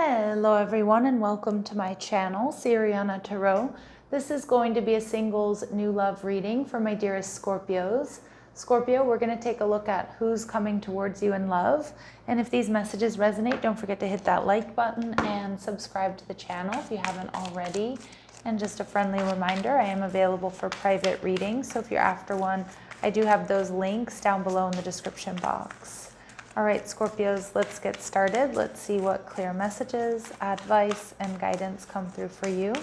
Hello everyone and welcome to my channel, Siriana Tarot. This is going to be a singles new love reading for my dearest Scorpios. Scorpio, we're going to take a look at who's coming towards you in love. And if these messages resonate, don't forget to hit that like button and subscribe to the channel if you haven't already. And just a friendly reminder, I am available for private readings. So if you're after one, I do have those links down below in the description box. All right, Scorpios, let's get started. Let's see what clear messages, advice, and guidance come through for you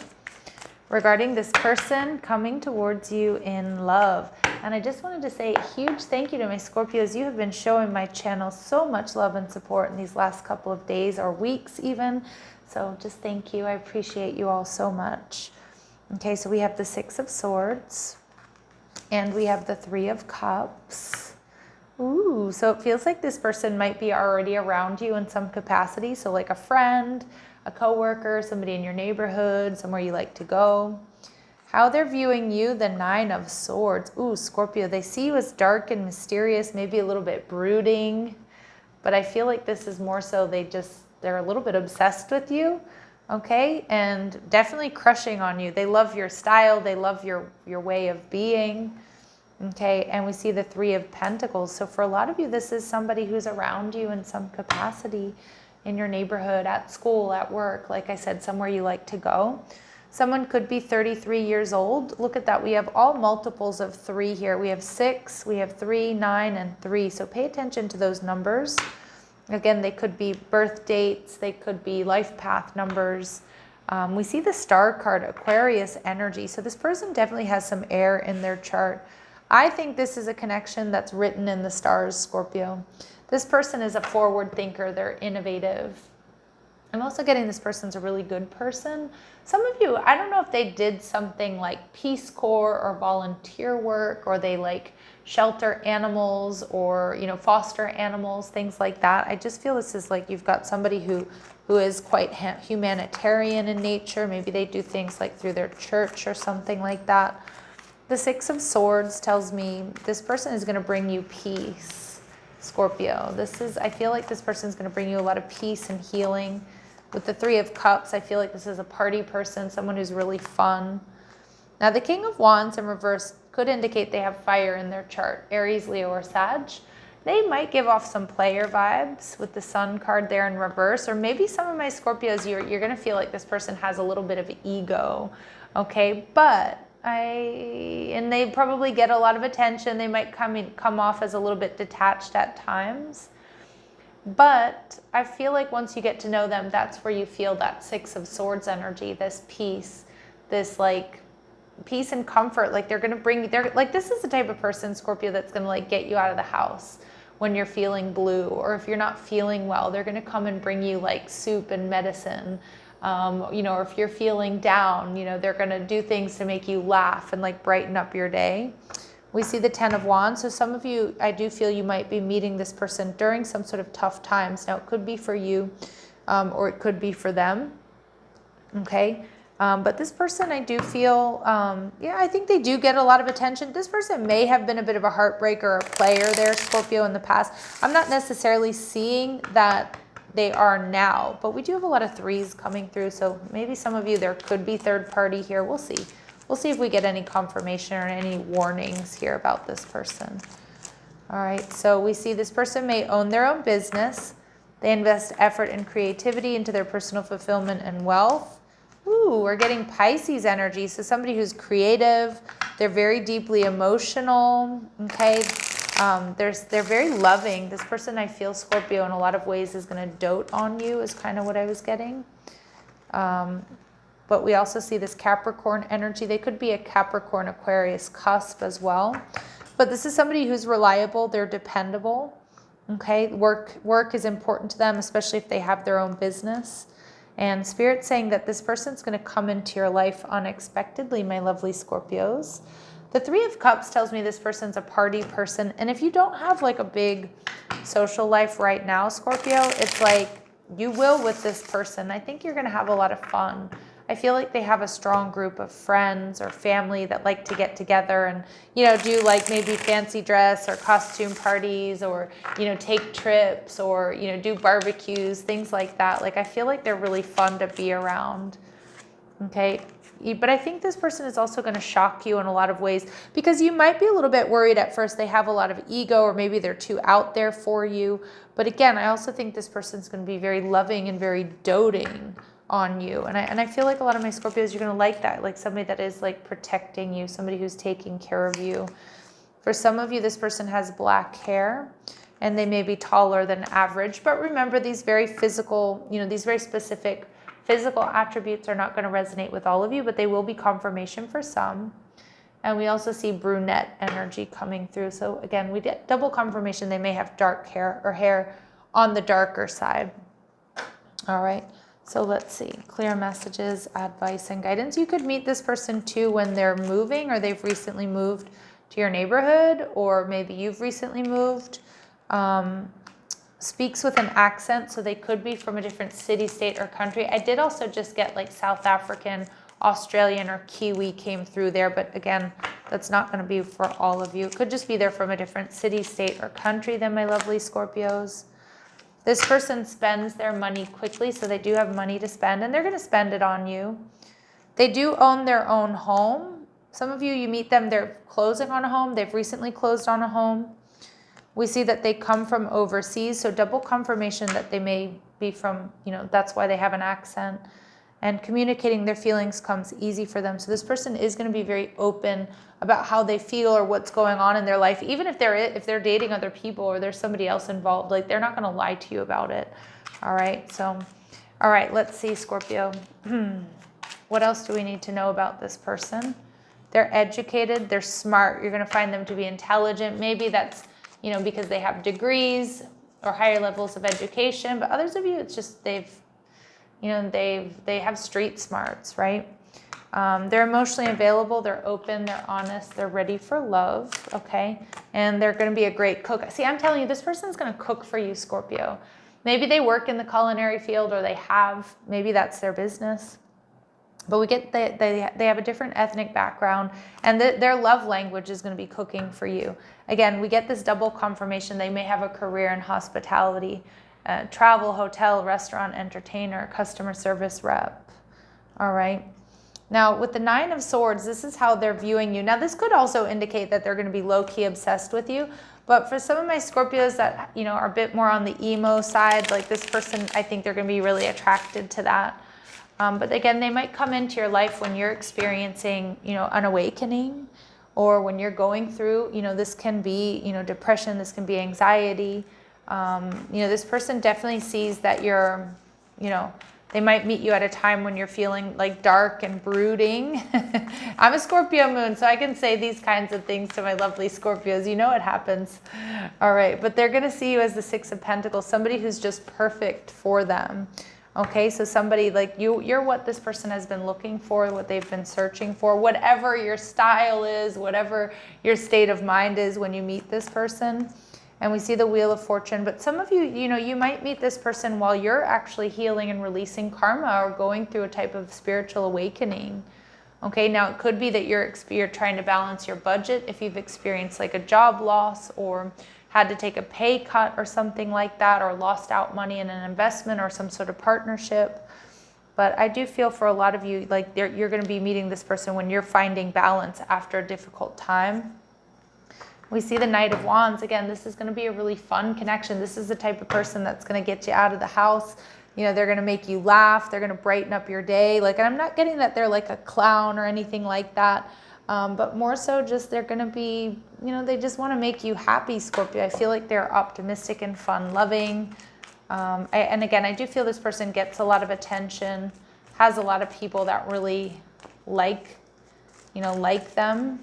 regarding this person coming towards you in love. And I just wanted to say a huge thank you to my Scorpios. You have been showing my channel so much love and support in these last couple of days or weeks even. So just thank you. I appreciate you all so much. Okay, so we have the Six of Swords and we have the Three of Cups. Ooh, so it feels like this person might be already around you in some capacity. So like a friend, a coworker, somebody in your neighborhood, somewhere you like to go. How they're viewing you, the Nine of Swords. Ooh, Scorpio, they see you as dark and mysterious, maybe a little bit brooding. But I feel like this is more so they're a little bit obsessed with you, okay? And definitely crushing on you. They love your style. They love your way of being. Okay, and we see the Three of Pentacles. So for a lot of you, this is somebody who's around you in some capacity in your neighborhood, at school, at work, like I said, somewhere you like to go. Someone could be 33 years old. Look at that. We have all multiples of 3 here. We have 6, we have 3, 9, and 3. So pay attention to those numbers. Again, they could be birth dates. They could be life path numbers. We see the Star card, Aquarius energy. So this person definitely has some air in their chart. I think this is a connection that's written in the stars, Scorpio. This person is a forward thinker. They're innovative. I'm also getting this person's a really good person. Some of you, I don't know if they did something like Peace Corps or volunteer work, or they like shelter animals or, you know, foster animals, things like that. I just feel this is like you've got somebody who is quite humanitarian in nature. Maybe they do things like through their church or something like that. The Six of Swords tells me this person is going to bring you peace, Scorpio. I feel like this person is going to bring you a lot of peace and healing. With the Three of Cups, I feel like this is a party person, someone who's really fun. Now, the King of Wands in reverse could indicate they have fire in their chart, Aries, Leo, or Sag. They might give off some player vibes with the Sun card there in reverse, or maybe some of my Scorpios, you're going to feel like this person has a little bit of ego, okay? But and they probably get a lot of attention. They might come off as a little bit detached at times. But I feel like once you get to know them, that's where you feel that Six of Swords energy, this peace, this like peace and comfort. Like they're like, this is the type of person, Scorpio, that's going to like get you out of the house when you're feeling blue, or if you're not feeling well, they're going to come and bring you like soup and medicine. You know, or if you're feeling down, you know, they're going to do things to make you laugh and like brighten up your day. We see the Ten of Wands. So some of you, I do feel you might be meeting this person during some sort of tough times. Now it could be for you, or it could be for them. Okay. But this person, I do feel, yeah, I think they do get a lot of attention. This person may have been a bit of a heartbreaker or a player there, Scorpio, in the past. I'm not necessarily seeing that they are now, but we do have a lot of 3s coming through. So maybe some of you, there could be third party here. We'll see. We'll see if we get any confirmation or any warnings here about this person. All right. So we see this person may own their own business. They invest effort and creativity into their personal fulfillment and wealth. Ooh, we're getting Pisces energy. So somebody who's creative, they're very deeply emotional. Okay. They're very loving. This person, I feel, Scorpio, in a lot of ways is going to dote on you, is kind of what I was getting. But we also see this Capricorn energy. They could be a Capricorn Aquarius cusp as well. But this is somebody who's reliable. They're dependable. Okay, work is important to them, especially if they have their own business. And Spirit's saying that this person's going to come into your life unexpectedly, my lovely Scorpios. The Three of Cups tells me this person's a party person. And if you don't have like a big social life right now, Scorpio, it's like you will with this person. I think you're going to have a lot of fun. I feel like they have a strong group of friends or family that like to get together and, you know, do like maybe fancy dress or costume parties or, you know, take trips or, you know, do barbecues, things like that. Like, I feel like they're really fun to be around. Okay. But I think this person is also going to shock you in a lot of ways because you might be a little bit worried at first. They have a lot of ego or maybe they're too out there for you. But again, I also think this person's going to be very loving and very doting on you. And I feel like a lot of my Scorpios, you're going to like that. Like somebody that is like protecting you, somebody who's taking care of you. For some of you, this person has black hair and they may be taller than average. But remember, these very physical, you know, these very specific physical attributes are not going to resonate with all of you, but they will be confirmation for some. And we also see brunette energy coming through. So again, we get double confirmation. They may have dark hair or hair on the darker side. All right. So let's see. Clear messages, advice, and guidance. You could meet this person too when they're moving or they've recently moved to your neighborhood, or maybe you've recently moved. Speaks with an accent, so they could be from a different city, state, or country. I did also just get like South African, Australian, or Kiwi came through there, but again, that's not going to be for all of you. It could just be they're from a different city, state, or country than my lovely Scorpios. This person spends their money quickly, so they do have money to spend, and they're going to spend it on you. They do own their own home. Some of you, you meet them, they're closing on a home. They've recently closed on a home. We see that they come from overseas, so double confirmation that they may be from, you know, that's why they have an accent. And communicating their feelings comes easy for them. So this person is going to be very open about how they feel or what's going on in their life. Even if they're dating other people or there's somebody else involved, like they're not going to lie to you about it. All right. So, all right, let's see, Scorpio. What else do we need to know about this person? They're educated. They're smart. You're going to find them to be intelligent. Maybe that's, you know, because they have degrees or higher levels of education, but others of you, it's just they have street smarts, right? They're emotionally available, they're open, they're honest, they're ready for love, okay? And they're going to be a great cook. See, I'm telling you, this person's going to cook for you, Scorpio. Maybe they work in the culinary field or maybe that's their business. But we get they have a different ethnic background, and their love language is going to be cooking for you. Again, we get this double confirmation. They may have a career in hospitality, travel, hotel, restaurant, entertainer, customer service rep. All right. Now, with the Nine of Swords, this is how they're viewing you. Now, this could also indicate that they're going to be low-key obsessed with you. But for some of my Scorpios that, you know, are a bit more on the emo side, like this person, I think they're going to be really attracted to that. But again, they might come into your life when you're experiencing, you know, an awakening, or when you're going through, you know, this can be, you know, depression, this can be anxiety. You know, this person definitely sees that you're, you know, they might meet you at a time when you're feeling like dark and brooding. I'm a Scorpio moon, so I can say these kinds of things to my lovely Scorpios. You know it happens. All right, but they're going to see you as the Six of Pentacles, somebody who's just perfect for them. Okay, so somebody like you're what this person has been looking for, what they've been searching for, whatever your style is, whatever your state of mind is when you meet this person. And we see the Wheel of Fortune. But some of you, you know, you might meet this person while you're actually healing and releasing karma or going through a type of spiritual awakening. Okay, now it could be that you're trying to balance your budget if you've experienced like a job loss or had to take a pay cut or something like that, or lost out money in an investment or some sort of partnership. But I do feel for a lot of you, like you're going to be meeting this person when you're finding balance after a difficult time. We see the Knight of Wands. Again, this is going to be a really fun connection. This is the type of person that's going to get you out of the house. You know, they're going to make you laugh. They're going to brighten up your day. Like, and I'm not getting that they're like a clown or anything like that. But more so just they're going to be, you know, they just want to make you happy, Scorpio. I feel like they're optimistic and fun-loving. And again, I do feel this person gets a lot of attention, has a lot of people that really like them,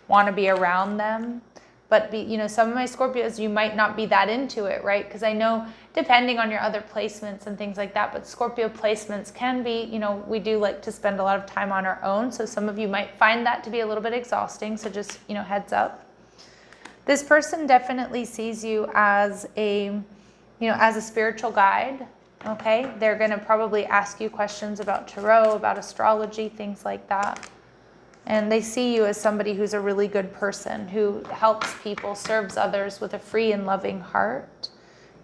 want to be around them. But, you know, some of my Scorpios, you might not be that into it, right? Because I know depending on your other placements and things like that, but Scorpio placements can be, you know, we do like to spend a lot of time on our own. So some of you might find that to be a little bit exhausting. So just, you know, heads up. This person definitely sees you as a, you know, as a spiritual guide. Okay, they're going to probably ask you questions about tarot, about astrology, things like that. And they see you as somebody who's a really good person, who helps people, serves others with a free and loving heart.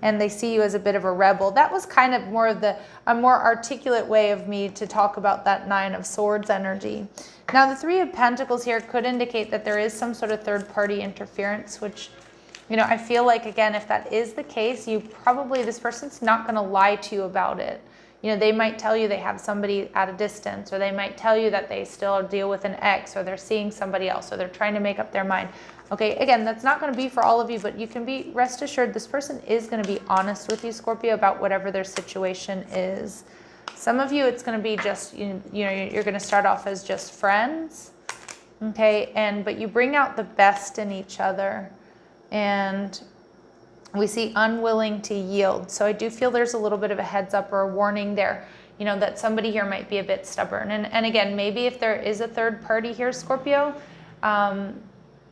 And they see you as a bit of a rebel. That was kind of more of a more articulate way of me to talk about that Nine of Swords energy. Now, the Three of Pentacles here could indicate that there is some sort of third-party interference, which, you know, I feel like, again, if that is the case, this person's not going to lie to you about it. You know, they might tell you they have somebody at a distance, or they might tell you that they still deal with an ex, or they're seeing somebody else, or they're trying to make up their mind. Okay, again, that's not going to be for all of you, but you can be rest assured this person is going to be honest with you, Scorpio, about whatever their situation is. Some of you, it's going to be just, you know, you're going to start off as just friends, okay, but you bring out the best in each other, and we see unwilling to yield. So I do feel there's a little bit of a heads up or a warning there, you know, that somebody here might be a bit stubborn. And again, maybe if there is a third party here, Scorpio,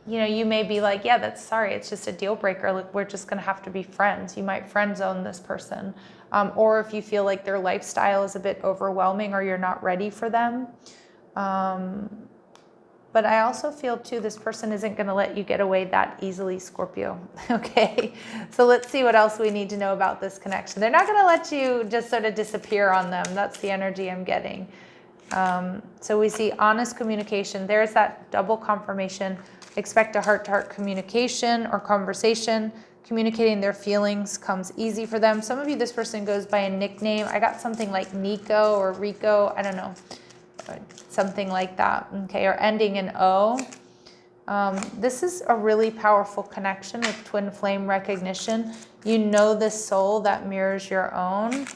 you know, you may be like, yeah, it's just a deal breaker. Like, we're just going to have to be friends. You might friend zone this person. Or if you feel like their lifestyle is a bit overwhelming, or you're not ready for them. But I also feel too, this person isn't going to let you get away that easily, Scorpio. Okay, so let's see what else we need to know about this connection. They're not going to let you just sort of disappear on them. That's the energy I'm getting. So we see honest communication. There's that double confirmation. Expect a heart-to-heart communication or conversation. Communicating their feelings comes easy for them. Some of you, this person goes by a nickname. I got something like Nico or Rico. I don't know. Something like that. Okay, or ending in O. This is a really powerful connection with twin flame recognition. You know this soul that mirrors your own.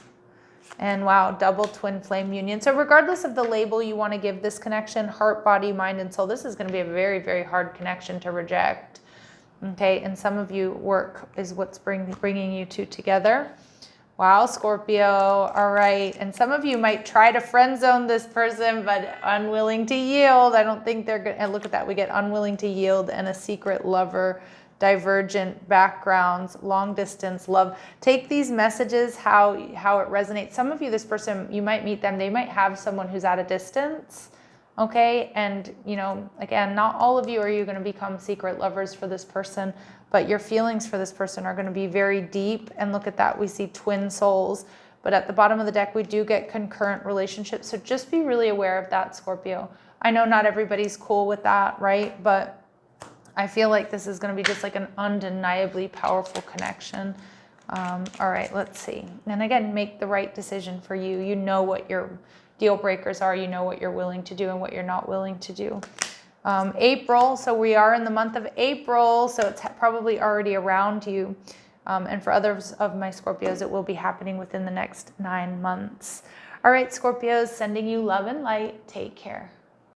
And wow, double twin flame union. So regardless of the label you want to give this connection, heart, body, mind, and soul, this is going to be a very, very hard connection to reject. Okay, and some of you, work is what's bringing you two together. Wow, Scorpio, all right. And some of you might try to friend zone this person, but unwilling to yield. I don't think they're going to, look at that, we get unwilling to yield and a secret lover, divergent backgrounds, long distance love. Take these messages, how it resonates. Some of you, this person, you might meet them, they might have someone who's at a distance, okay? And, you know, again, not all of you are you going to become secret lovers for this person, but your feelings for this person are going to be very deep. And look at that, we see twin souls. But at the bottom of the deck, we do get concurrent relationships. So just be really aware of that, Scorpio. I know not everybody's cool with that, right? But I feel like this is going to be just like an undeniably powerful connection. All right, let's see. And again, make the right decision for you. You know what your deal breakers are. You know what you're willing to do and what you're not willing to do. April, so we are in the month of April, so it's probably already around you. And for others of my Scorpios, it will be happening within the next 9 months. All right, Scorpios, sending you love and light. Take care.